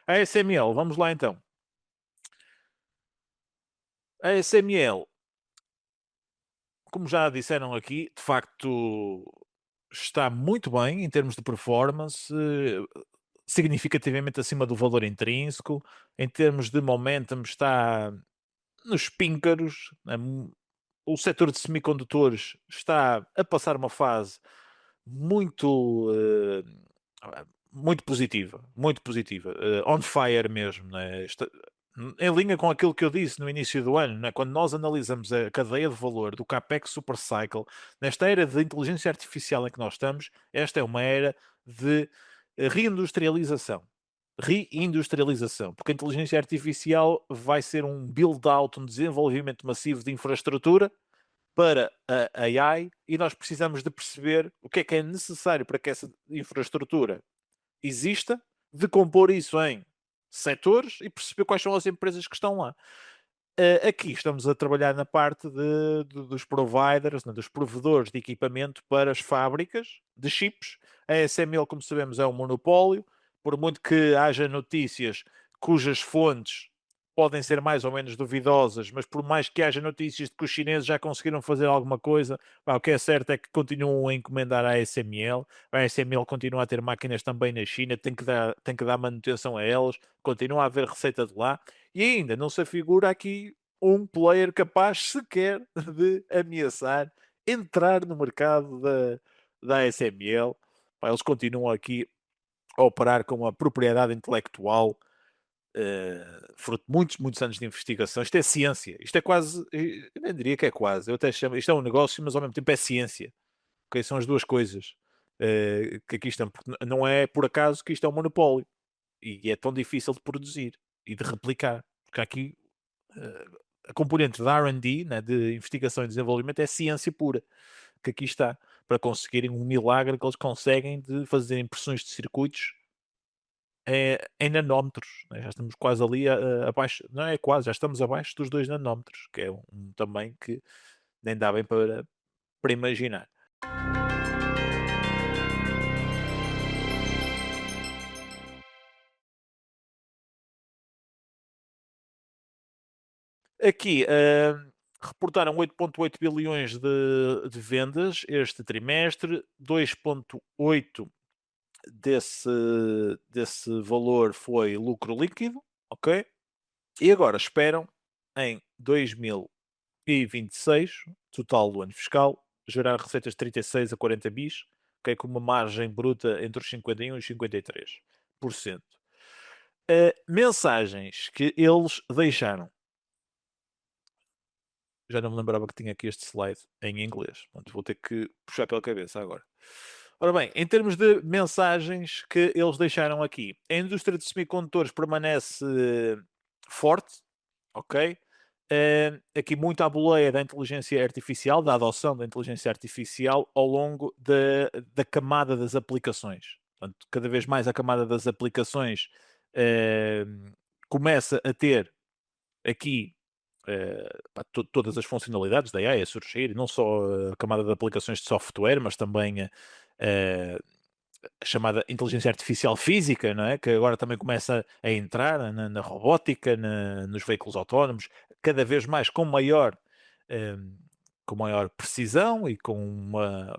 A ASML, vamos lá então. A ASML, como já disseram aqui, de facto está muito bem em termos de performance, significativamente acima do valor intrínseco. Em termos de momentum, está nos píncaros. O setor de semicondutores está a passar uma fase muito, muito positiva, muito positiva, on fire mesmo, né? Em linha com aquilo que eu disse no início do ano, né? Quando nós analisamos a cadeia de valor do CAPEX Super Cycle, nesta era de inteligência artificial em que nós estamos, esta é uma era de reindustrialização. Reindustrialização, porque a inteligência artificial vai ser um build-out, um desenvolvimento massivo de infraestrutura para a AI e nós precisamos de perceber o que é necessário para que essa infraestrutura exista, decompor isso em setores e perceber quais são as empresas que estão lá. Aqui estamos a trabalhar na parte dos providers, né, dos provedores de equipamento para as fábricas de chips. A ASML, como sabemos, é um monopólio, por muito que haja notícias cujas fontes podem ser mais ou menos duvidosas, mas por mais que haja notícias de que os chineses já conseguiram fazer alguma coisa, o que é certo é que continuam a encomendar a ASML. A ASML continua a ter máquinas também na China, tem que dar manutenção a elas, continua a haver receita de lá, e ainda não se afigura aqui um player capaz sequer de ameaçar entrar no mercado da ASML. Eles continuam aqui a operar com a propriedade intelectual, fruto de muitos, muitos anos de investigação. Isto é ciência. Isto é quase, eu nem diria que é quase, eu até chamo, isto é um negócio, mas ao mesmo tempo é ciência. Okay? São as duas coisas que aqui estão. Porque não é por acaso que isto é um monopólio e é tão difícil de produzir e de replicar. Porque aqui a componente da R&D, né, de investigação e desenvolvimento, é ciência pura, que aqui está, para conseguirem um milagre que eles conseguem de fazer impressões de circuitos em nanómetros, né? Já estamos quase ali abaixo, não é quase, já estamos abaixo dos 2 nanómetros, que é um também que nem dá bem para imaginar. Aqui, reportaram 8,8 bilhões de vendas este trimestre, 2,8 desse valor foi lucro líquido, ok? E agora esperam em 2026, total do ano fiscal, gerar receitas de 36 a 40 bis, ok? Com uma margem bruta entre os 51% e 53%. Mensagens que eles deixaram. Já não me lembrava que tinha aqui este slide em inglês. Portanto, vou ter que puxar pela cabeça agora. Ora bem, em termos de mensagens que eles deixaram aqui, a indústria de semicondutores permanece forte, ok? Aqui muito à boleia da inteligência artificial, da adoção da inteligência artificial ao longo da camada das aplicações. Portanto, cada vez mais a camada das aplicações começa a ter aqui todas as funcionalidades da AI a surgir, não só a camada de aplicações de software, mas também a chamada inteligência artificial física, não é? Que agora também começa a entrar na robótica, nos veículos autónomos, cada vez mais eh, com maior precisão e com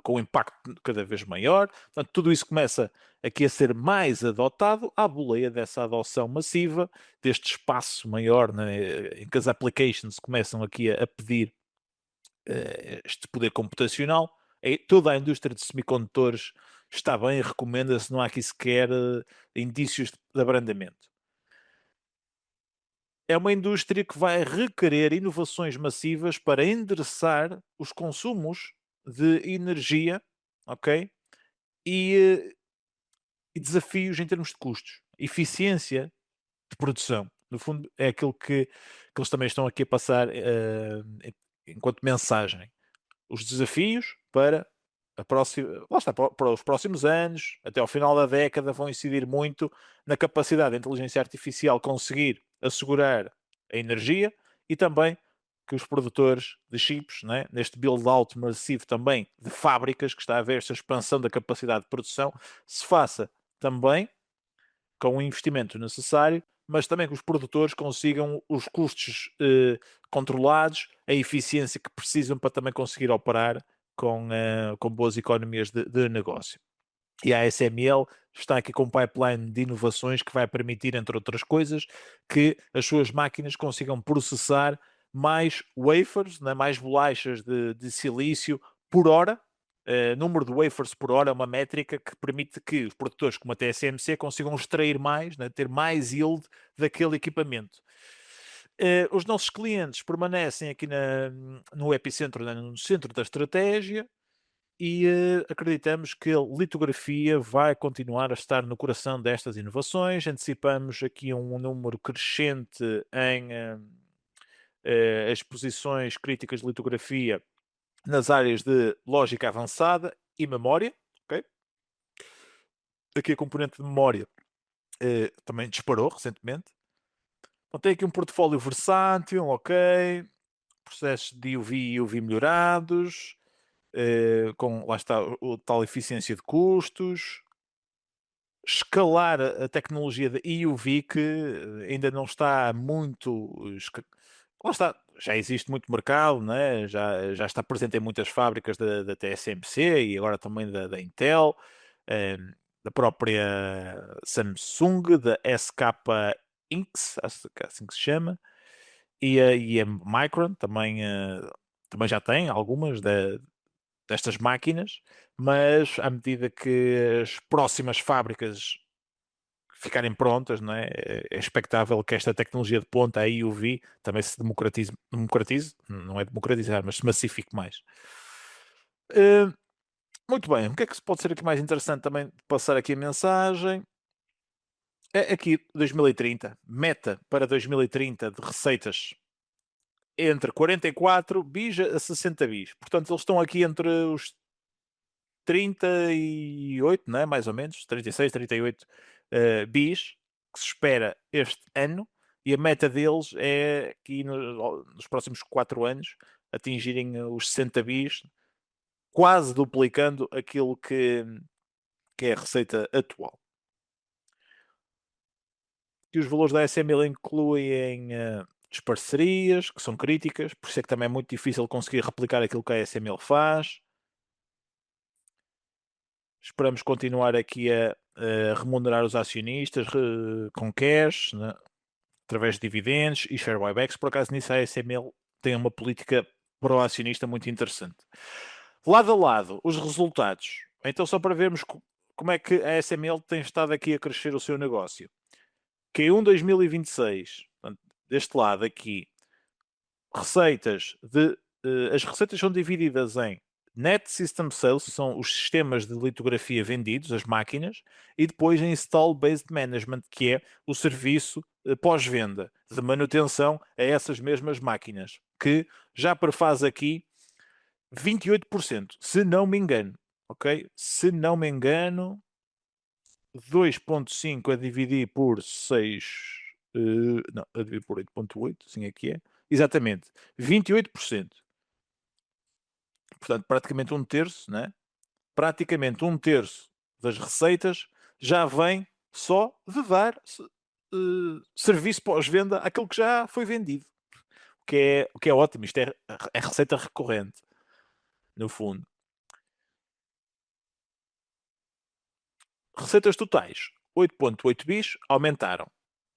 um impacto cada vez maior. Portanto, tudo isso começa aqui a ser mais adotado à boleia dessa adoção massiva, deste espaço maior, né, em que as applications começam aqui a pedir este poder computacional. Toda a indústria de semicondutores está bem, recomenda-se, não há aqui sequer indícios de abrandamento. É uma indústria que vai requerer inovações massivas para endereçar os consumos de energia, ok? E, e desafios em termos de custos, eficiência de produção. No fundo, é aquilo que eles também estão aqui a passar enquanto mensagem. Os desafios para a próxima, lá está, para os próximos anos, até ao final da década, vão incidir muito na capacidade da inteligência artificial conseguir assegurar a energia e também que os produtores de chips, né, neste build-out massivo também de fábricas, que está a haver esta expansão da capacidade de produção, se faça também com o investimento necessário, mas também que os produtores consigam os custos controlados, a eficiência que precisam para também conseguir operar com boas economias de negócio. E a ASML está aqui com um pipeline de inovações que vai permitir, entre outras coisas, que as suas máquinas consigam processar mais wafers, né, mais bolachas de silício por hora. Número de wafers por hora é uma métrica que permite que os produtores como a TSMC consigam extrair mais, né, ter mais yield daquele equipamento. Os nossos clientes permanecem aqui no epicentro, né, no centro da estratégia, e acreditamos que a litografia vai continuar a estar no coração destas inovações. Antecipamos aqui um número crescente em exposições críticas de litografia nas áreas de lógica avançada e memória. Okay? Aqui a componente de memória também disparou recentemente. Então, tem aqui um portfólio versátil, ok. Processos de UV e UV melhorados. Com, lá está, o tal eficiência de custos, escalar a tecnologia de EUV que ainda não está muito. Lá está, já existe muito mercado, né? já está presente em muitas fábricas da TSMC e agora também da Intel, da própria Samsung, da SK Inks, acho que é assim que se chama, e a Micron também, também já tem algumas destas máquinas, mas à medida que as próximas fábricas ficarem prontas, não é? É expectável que esta tecnologia de ponta, a EUV, também se democratize, não é democratizar, mas se massifique mais. Muito bem, o que é que pode ser aqui mais interessante também passar aqui a mensagem? É aqui 2030, meta para 2030 de receitas entre 44 bis a 60 bis. Portanto, eles estão aqui entre os 38, né, mais ou menos, 36, 38 bis, que se espera este ano, e a meta deles é aqui nos próximos 4 anos atingirem os 60 bis, quase duplicando aquilo que é a receita atual. E os valores da ASML incluem as parcerias, que são críticas, por isso é que também é muito difícil conseguir replicar aquilo que a ASML faz. Esperamos continuar aqui a remunerar os acionistas com cash, né, através de dividendos e share buybacks. Por acaso, nisso a ASML tem uma política para o acionista muito interessante. Lado a lado, os resultados. Então, só para vermos como é que a ASML tem estado aqui a crescer o seu negócio. Q1 2026, portanto, deste lado aqui, receitas as receitas são divididas em Net System Sales, são os sistemas de litografia vendidos, as máquinas, e depois em Install Based Management, que é o serviço pós-venda de manutenção a essas mesmas máquinas, que já prefaz aqui 28%, se não me engano. Ok? Se não me engano, 2.5 a dividir por 6. Não, a dividir por 8.8, assim é que é. Exatamente, 28%. Portanto, praticamente um terço, né? Praticamente um terço das receitas já vem só de dar serviço pós-venda àquilo que já foi vendido. O que é ótimo. Isto é receita recorrente, no fundo. Receitas totais, 8.8 bis, aumentaram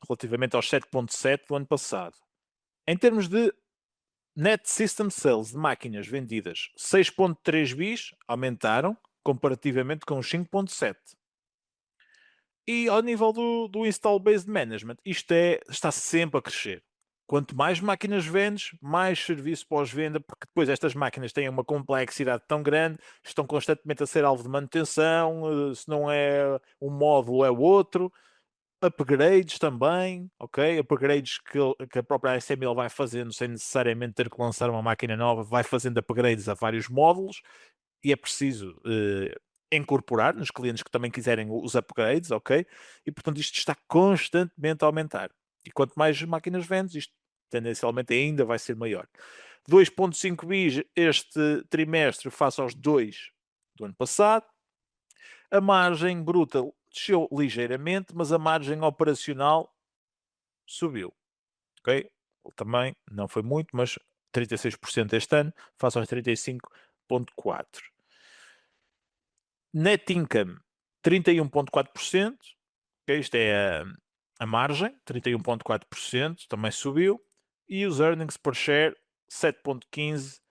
relativamente aos 7.7 do ano passado. Em termos de Net System Sales de máquinas vendidas, 6.3 bis, aumentaram comparativamente com os 5.7. E ao nível do Install Based Management, isto está sempre a crescer. Quanto mais máquinas vendes, mais serviço pós-venda, porque depois estas máquinas têm uma complexidade tão grande, estão constantemente a ser alvo de manutenção, se não é um módulo é o outro, upgrades também, ok? Upgrades que a própria ASML vai fazendo sem necessariamente ter que lançar uma máquina nova, vai fazendo upgrades a vários módulos, e é preciso incorporar nos clientes que também quiserem os upgrades, ok? E portanto isto está constantemente a aumentar. E quanto mais máquinas vendes, isto tendencialmente ainda vai ser maior. 2.5 bis este trimestre face aos 2 do ano passado. A margem bruta desceu ligeiramente, mas a margem operacional subiu, ok? Também não foi muito, mas 36% este ano, face aos 35,4%. Net income, 31,4%, ok? Isto é a margem, 31,4%, também subiu. E os earnings per share, 7,15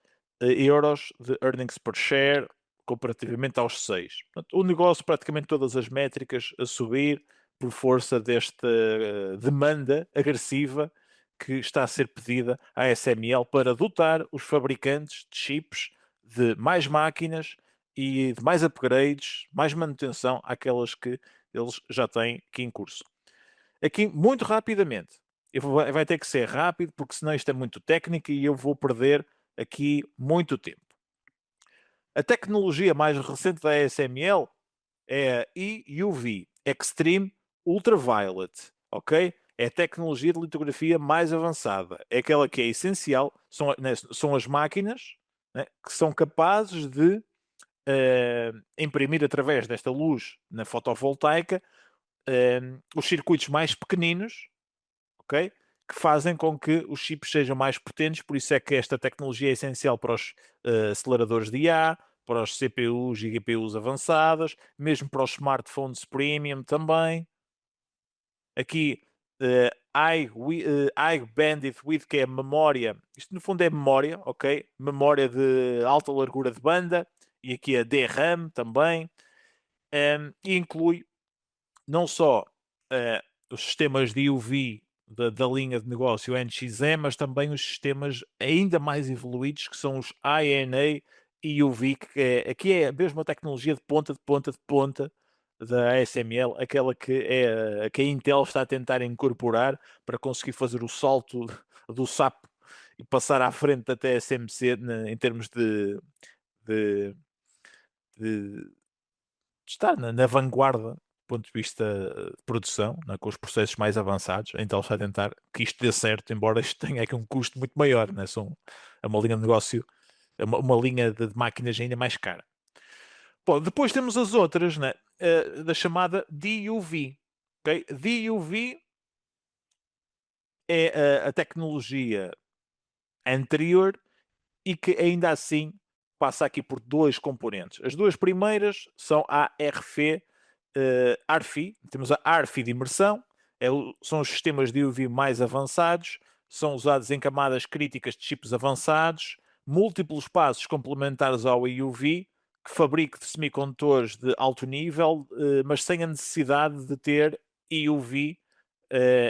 euros de earnings per share, comparativamente aos 6. Portanto, o negócio, praticamente todas as métricas a subir por força desta demanda agressiva que está a ser pedida à SML para dotar os fabricantes de chips de mais máquinas e de mais upgrades, mais manutenção àquelas que eles já têm aqui em curso. Aqui, muito rapidamente, vai ter que ser rápido, porque senão isto é muito técnico e eu vou perder aqui muito tempo. A tecnologia mais recente da ASML é a EUV, Extreme Ultraviolet, ok? É a tecnologia de litografia mais avançada. É aquela que é essencial, são as máquinas, né, que são capazes de imprimir através desta luz na fotovoltaica os circuitos mais pequeninos, ok? Que fazem com que os chips sejam mais potentes, por isso é que esta tecnologia é essencial para os aceleradores de IA, para os CPUs e GPUs avançadas, mesmo para os smartphones premium também. Aqui, High Bandwidth Width, que é memória, isto no fundo é memória, ok? Memória de alta largura de banda, e aqui a DRAM também, e inclui não só os sistemas de UV da linha de negócio NXE, mas também os sistemas ainda mais evoluídos, que são os INA e UV, aqui é a mesma tecnologia de ponta, de ponta, de ponta da ASML, aquela que a Intel está a tentar incorporar para conseguir fazer o salto do SAP e passar à frente da TSMC em termos de, de estar na vanguarda do ponto de vista de produção, né, com os processos mais avançados. A Intel está a tentar que isto dê certo, embora isto tenha aqui um custo muito maior, né? É uma linha de negócio, é uma linha de máquinas ainda mais cara. Bom, depois temos as outras, né, da chamada DUV. Okay? DUV é a tecnologia anterior e que ainda assim passa aqui por dois componentes. As duas primeiras são a ARFI, temos a ARFI de imersão, são os sistemas de UV mais avançados, são usados em camadas críticas de chips avançados, múltiplos passos complementares ao EUV, que fabrica semicondutores de alto nível, mas sem a necessidade de ter EUV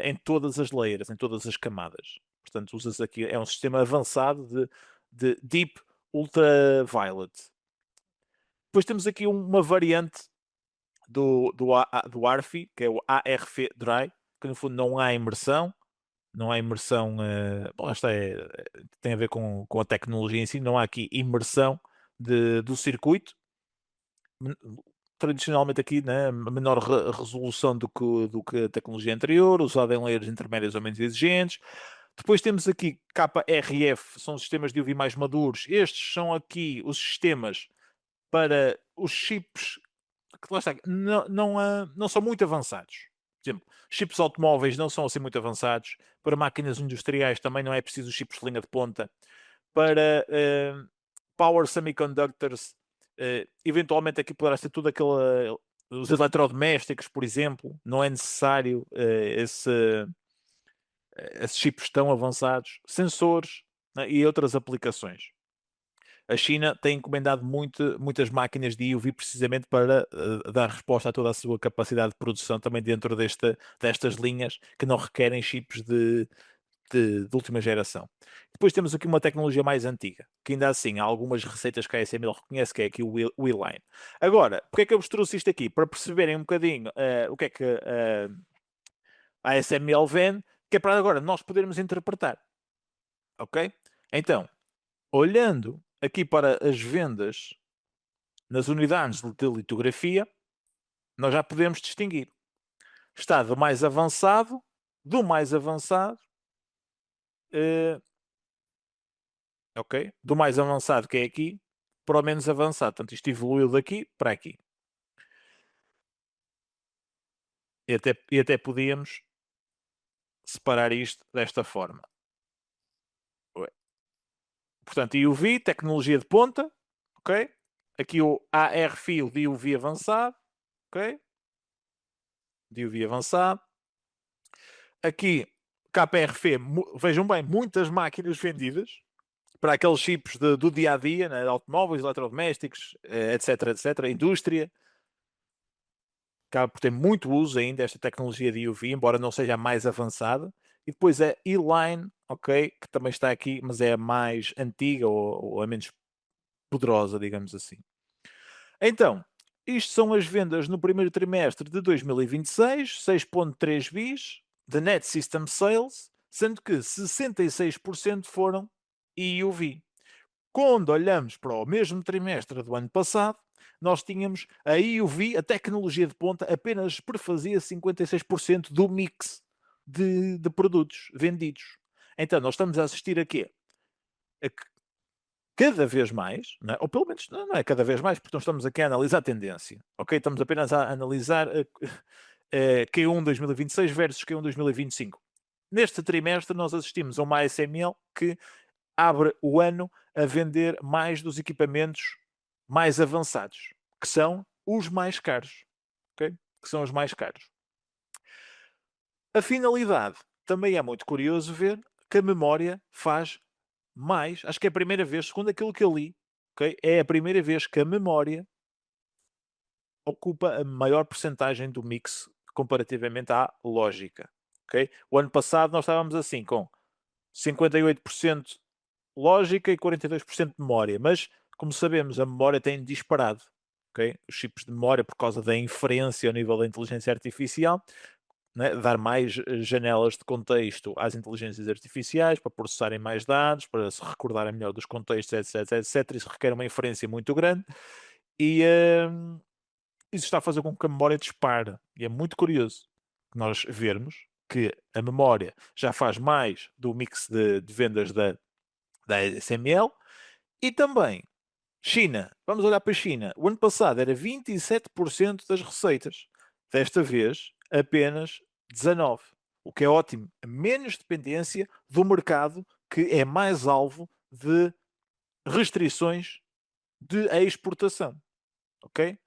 em todas as layers, em todas as camadas. Portanto, usas aqui, é um sistema avançado de Deep Ultraviolet. Depois temos aqui uma variante do ARFI, que é o ARF Dry, que no fundo não há imersão, não há imersão, bom, esta tem a ver com a tecnologia em si, não há aqui imersão do circuito. Tradicionalmente aqui, né, menor resolução do que a tecnologia anterior, usada em layers intermédias ou menos exigentes. Depois temos aqui KRF, são sistemas de UV mais maduros. Estes são aqui os sistemas para os chips que lá está, não são muito avançados. Por exemplo, chips automóveis não são assim muito avançados. Para máquinas industriais também não é preciso chips de linha de ponta. Para power semiconductors, eventualmente aqui poderá ser tudo aquele. Os eletrodomésticos, por exemplo, não é necessário esses chips tão avançados, sensores, né, e outras aplicações. A China tem encomendado muitas máquinas de EUV precisamente para dar resposta a toda a sua capacidade de produção também dentro destas linhas que não requerem chips de última geração. Depois temos aqui uma tecnologia mais antiga, que ainda assim há algumas receitas que a ASML reconhece, que é aqui o Line. Agora, porque é que eu vos trouxe isto aqui? Para perceberem um bocadinho o que é que a ASML vende, que é para agora nós podermos interpretar. Ok? Então, olhando aqui para as vendas nas unidades de litografia, nós já podemos distinguir. Está do mais avançado, ok? Do mais avançado que é aqui, para o menos avançado. Portanto, isto evoluiu daqui para aqui. E até podíamos separar isto desta forma. Portanto, EUV, tecnologia de ponta, ok? Aqui o AR Field de EUV avançado, ok? De EUV avançado. Aqui, KRF, vejam bem, muitas máquinas vendidas para aqueles chips do dia a dia, né? Automóveis, eletrodomésticos, etc, etc, indústria. Acaba por ter muito uso ainda esta tecnologia de UV, embora não seja a mais avançada. E depois a E-Line, ok, que também está aqui, mas é a mais antiga ou a menos poderosa, digamos assim. Então, isto são as vendas no primeiro trimestre de 2026, 6.3 bis de Net System Sales, sendo que 66% foram EUV. Quando olhamos para o mesmo trimestre do ano passado, nós tínhamos a EUV, a tecnologia de ponta, apenas prefazia 56% do mix de produtos vendidos. Então, nós estamos a assistir a quê? A que cada vez mais, não é? Ou pelo menos não é cada vez mais, porque nós estamos aqui a analisar a tendência, ok? Estamos apenas a analisar Q1 2026 versus Q1 2025. Neste trimestre, nós assistimos a uma ASML que abre o ano a vender mais dos equipamentos mais avançados, que são os mais caros, ok? Que são os mais caros. A finalidade também é muito curioso ver que a memória faz mais, acho que é a primeira vez, segundo aquilo que eu li, ok? É a primeira vez que a memória ocupa a maior percentagem do mix comparativamente à lógica, ok? O ano passado nós estávamos assim com 58% lógica e 42% de memória, mas como sabemos, a memória tem disparado, ok? Os chips de memória, por causa da inferência ao nível da inteligência artificial, né? Dar mais janelas de contexto às inteligências artificiais para processarem mais dados, para se recordarem melhor dos contextos, etc, etc. Isso requer uma inferência muito grande e isso está a fazer com que a memória dispare. E é muito curioso nós vermos que a memória já faz mais do mix de vendas da SML. E também, China. Vamos olhar para a China. O ano passado era 27% das receitas. Desta vez, apenas 19%. O que é ótimo. Menos dependência do mercado que é mais alvo de restrições de exportação. Ok?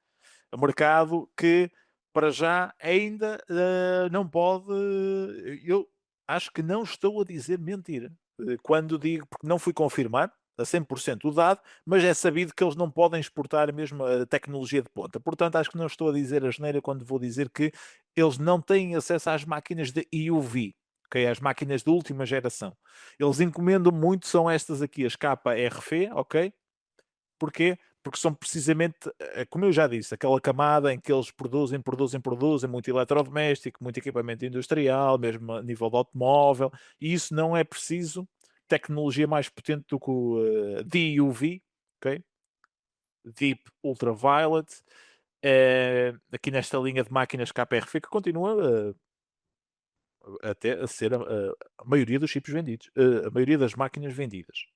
O mercado que, para já, ainda não pode... Eu acho que não estou a dizer mentira. Quando digo, porque não fui confirmar a 100% o dado, mas é sabido que eles não podem exportar mesmo a tecnologia de ponta. Portanto, acho que não estou a dizer asneira quando vou dizer que eles não têm acesso às máquinas de EUV, ok? Às máquinas de última geração. Eles encomendam muito, são estas aqui, as KRF, ok? Porquê? Porque são precisamente, como eu já disse, aquela camada em que eles produzem muito eletrodoméstico, muito equipamento industrial, mesmo a nível de automóvel, e isso não é preciso tecnologia mais potente do que o DUV, ok? Deep Ultraviolet, aqui nesta linha de máquinas KPRF, que continua até a ser a maioria dos chips vendidos, a maioria das máquinas vendidas.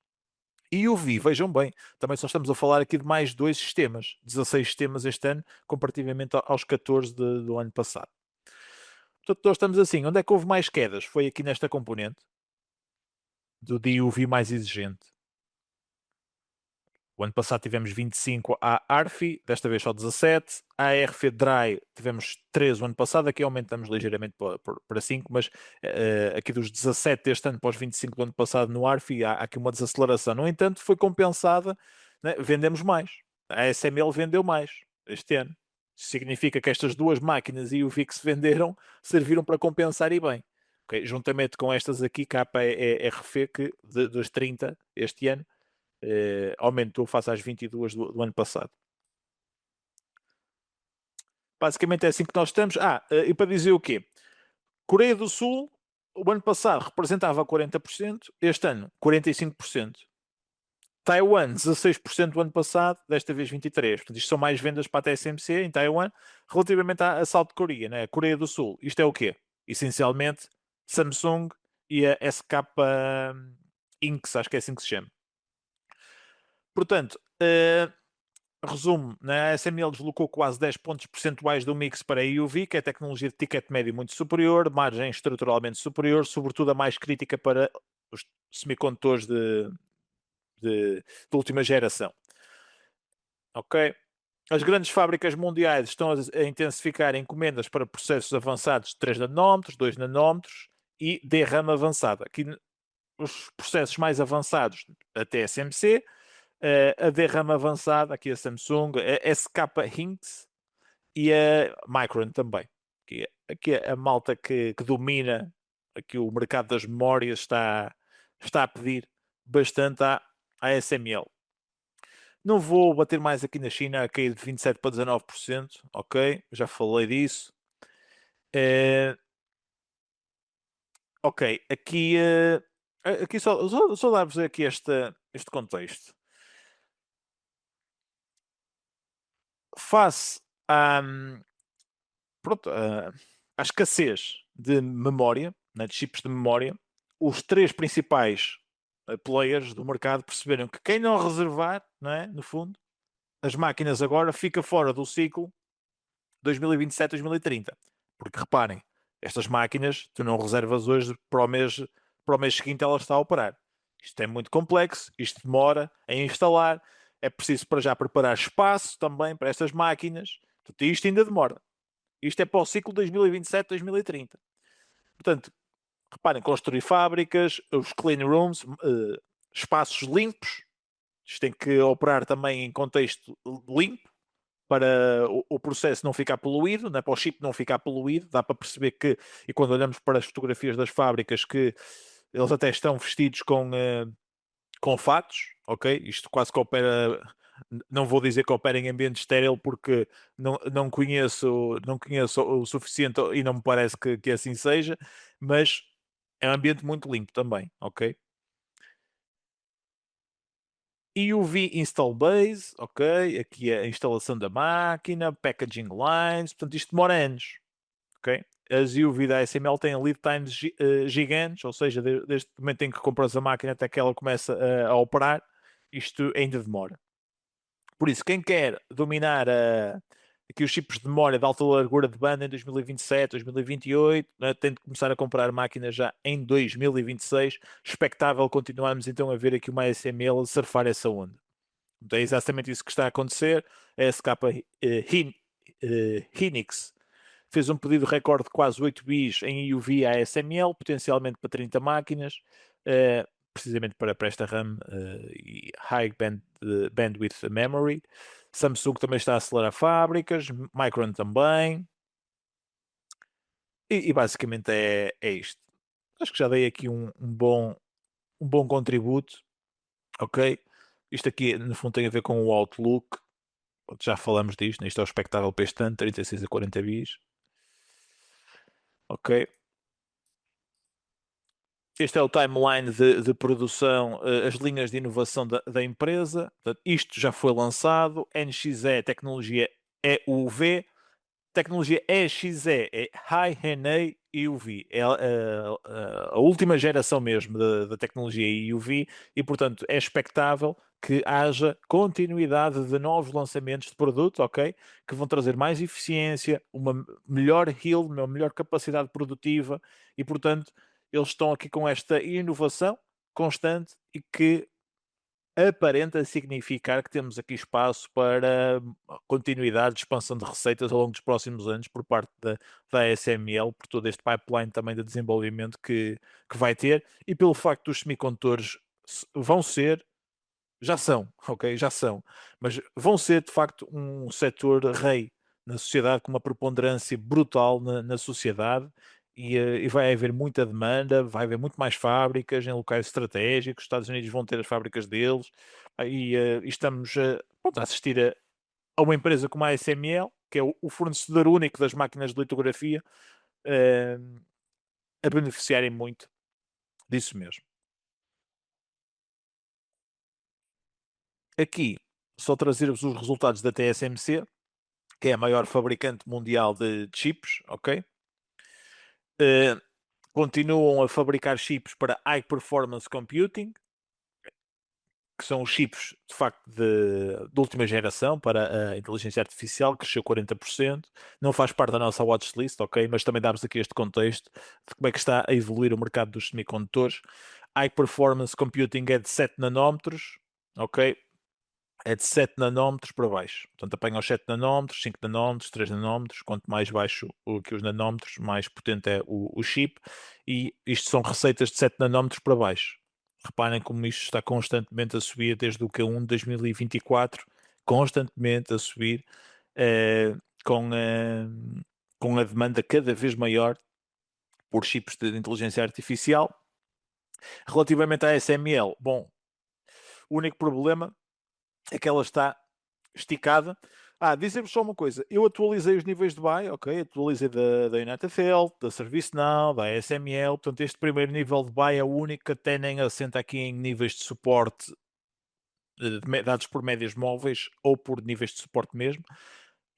E o Vi, vejam bem, também só estamos a falar aqui de mais 2 sistemas, 16 sistemas este ano, comparativamente aos 14 do ano passado. Portanto, nós estamos assim, onde é que houve mais quedas? Foi aqui nesta componente, do DUV mais exigente. O ano passado tivemos 25 a ARFI, desta vez só 17. A ARF Dry tivemos 13 o ano passado, aqui aumentamos ligeiramente para 5, mas aqui dos 17 deste ano para os 25 do ano passado no ARFI há aqui uma desaceleração. No entanto, foi compensada, né? Vendemos mais. A SML vendeu mais este ano. Isso significa que estas duas máquinas e o VIX venderam serviram para compensar e bem. Okay? Juntamente com estas aqui, KRF, que dos 30 este ano, aumentou face às 22 do ano passado. Basicamente é assim que nós estamos. E para dizer o quê? Coreia do Sul, o ano passado representava 40%, este ano 45%. Taiwan, 16% do ano passado, desta vez 23%. Portanto, isto são mais vendas para a TSMC em Taiwan relativamente à South Korea, né? A Coreia do Sul. Isto é o quê? Essencialmente Samsung e a SK Inc, acho que é assim que se chama. Portanto, Resumo, na ASML deslocou quase 10 pontos percentuais do mix para a EUV, que é a tecnologia de ticket médio muito superior, margem estruturalmente superior, sobretudo a mais crítica para os semicondutores de última geração. Ok? As grandes fábricas mundiais estão a intensificar encomendas para processos avançados de 3 nanómetros, 2 nanómetros e DRAM avançada. Aqui os processos mais avançados, a TSMC, a DRAM avançada, aqui a Samsung, a SK Hynix e a Micron também. Aqui a malta que domina aqui o mercado das memórias está a pedir bastante à ASML. Não vou bater mais aqui na China, a cair de 27 para 19%, ok? Já falei disso. Ok, aqui só dar-vos aqui este contexto. Face à, pronto, à escassez de memória, né, de chips de memória, os três principais players do mercado perceberam que quem não reservar, não é, no fundo, as máquinas agora fica fora do ciclo 2027-2030. Porque reparem, estas máquinas tu não reservas hoje para o mês seguinte ela está a operar. Isto é muito complexo, isto demora a instalar, é preciso para já preparar espaço também para estas máquinas. Portanto, isto ainda demora. Isto é para o ciclo 2027-2030. Portanto, reparem, construir fábricas, os clean rooms, espaços limpos. Isto tem que operar também em contexto limpo para o processo não ficar poluído, né, para o chip não ficar poluído. Dá para perceber que, e quando olhamos para as fotografias das fábricas, que eles até estão vestidos com fatos, ok? Isto quase que opera. Não vou dizer que opera em ambiente estéril porque não conheço o suficiente e não me parece que assim seja, mas é um ambiente muito limpo também, ok? EUV Install Base, ok? Aqui é a instalação da máquina, packaging lines, portanto isto demora anos, ok? As EUV da ASML têm lead times gigantes, ou seja, desde o momento em que compras a máquina até que ela começa a operar, isto ainda demora. Por isso, quem quer dominar aqui os chips de memória de alta largura de banda em 2027, 2028, né, tem de começar a comprar máquinas já em 2026. Expectável continuarmos então a ver aqui uma ASML surfar essa onda. Então é exatamente isso que está a acontecer. A SK Hynix fez um pedido recorde de quase 8 bis em EUV ASML, potencialmente para 30 máquinas, precisamente para esta RAM e High Bandwidth Memory. Samsung também está a acelerar fábricas, Micron também. E basicamente é isto. Acho que já dei aqui um bom contributo, ok? Isto aqui, no fundo, tem a ver com o Outlook. Já falamos disto, né? Isto é o expectável para este ano, 36 a 40 bis. Ok. Este é o timeline de produção, as linhas de inovação da empresa. Portanto, isto já foi lançado. NXE, tecnologia EUV. Tecnologia EXE é High NA EUV. É a última geração mesmo da tecnologia EUV e, portanto, é expectável que haja continuidade de novos lançamentos de produto, ok? Que vão trazer mais eficiência, uma melhor yield, uma melhor capacidade produtiva e, portanto, eles estão aqui com esta inovação constante e que aparenta significar que temos aqui espaço para continuidade de expansão de receitas ao longo dos próximos anos por parte da ASML, por todo este pipeline também de desenvolvimento que vai ter e pelo facto dos semicondutores vão ser, já são, ok? Já são, mas vão ser de facto um setor rei na sociedade com uma preponderância brutal na sociedade e vai haver muita demanda, vai haver muito mais fábricas em locais estratégicos, os Estados Unidos vão ter as fábricas deles e estamos pronto, a assistir a uma empresa como a ASML, que é o fornecedor único das máquinas de litografia, eh, a beneficiarem muito disso mesmo. Aqui, só trazer-vos os resultados da TSMC, que é a maior fabricante mundial de chips, ok? Uh, continuam a fabricar chips para High Performance Computing, que são os chips, de facto, de última geração para a inteligência artificial, cresceu 40%. Não faz parte da nossa watchlist, ok? Mas também damos aqui este contexto de como é que está a evoluir o mercado dos semicondutores. High Performance Computing é de 7 nanómetros, ok? É de 7 nanómetros para baixo. Portanto, apanha os 7 nanómetros, 5 nanómetros, 3 nanómetros. Quanto mais baixo que os nanómetros, mais potente é o chip. E isto são receitas de 7 nanómetros para baixo. Reparem como isto está constantemente a subir desde o Q1 de 2024, constantemente a subir, eh, com, eh, com a demanda cada vez maior por chips de inteligência artificial. Relativamente à SML, bom, o único problema é que ela está esticada. Dizer-vos só uma coisa, eu atualizei os níveis de buy, ok? Atualizei da United Health, da ServiceNow, da ASML, portanto este primeiro nível de buy é o único que até nem assenta aqui em níveis de suporte dados por médias móveis ou por níveis de suporte mesmo.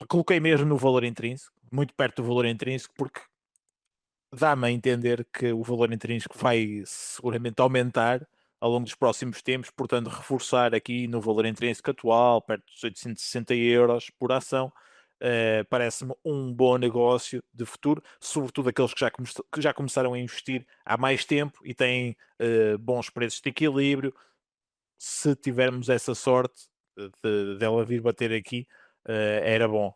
Coloquei mesmo no valor intrínseco, muito perto do valor intrínseco, porque dá-me a entender que o valor intrínseco vai seguramente aumentar ao longo dos próximos tempos, portanto reforçar aqui no valor intrínseco atual, perto dos 860 euros por ação, parece-me um bom negócio de futuro, sobretudo aqueles que já começaram a investir há mais tempo e têm bons preços de equilíbrio. Se tivermos essa sorte dela vir bater aqui, era bom.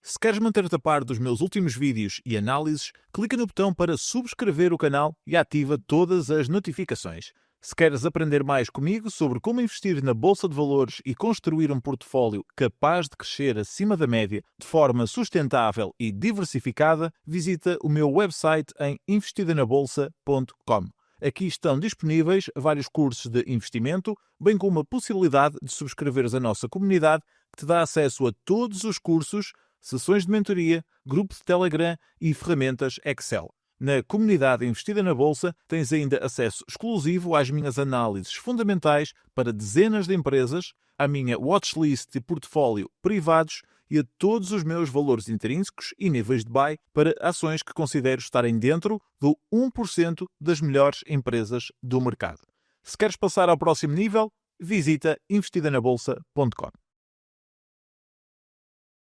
Se queres manter-te a par dos meus últimos vídeos e análises, clica no botão para subscrever o canal e ativa todas as notificações. Se queres aprender mais comigo sobre como investir na Bolsa de Valores e construir um portfólio capaz de crescer acima da média de forma sustentável e diversificada, visita o meu website em investidanabolsa.com. Aqui estão disponíveis vários cursos de investimento, bem como a possibilidade de subscreveres a nossa comunidade, que te dá acesso a todos os cursos, sessões de mentoria, grupo de Telegram e ferramentas Excel. Na comunidade Investida na Bolsa tens ainda acesso exclusivo às minhas análises fundamentais para dezenas de empresas, à minha watchlist e portfólio privados e a todos os meus valores intrínsecos e níveis de buy para ações que considero estarem dentro do 1% das melhores empresas do mercado. Se queres passar ao próximo nível, visita investidanabolsa.com.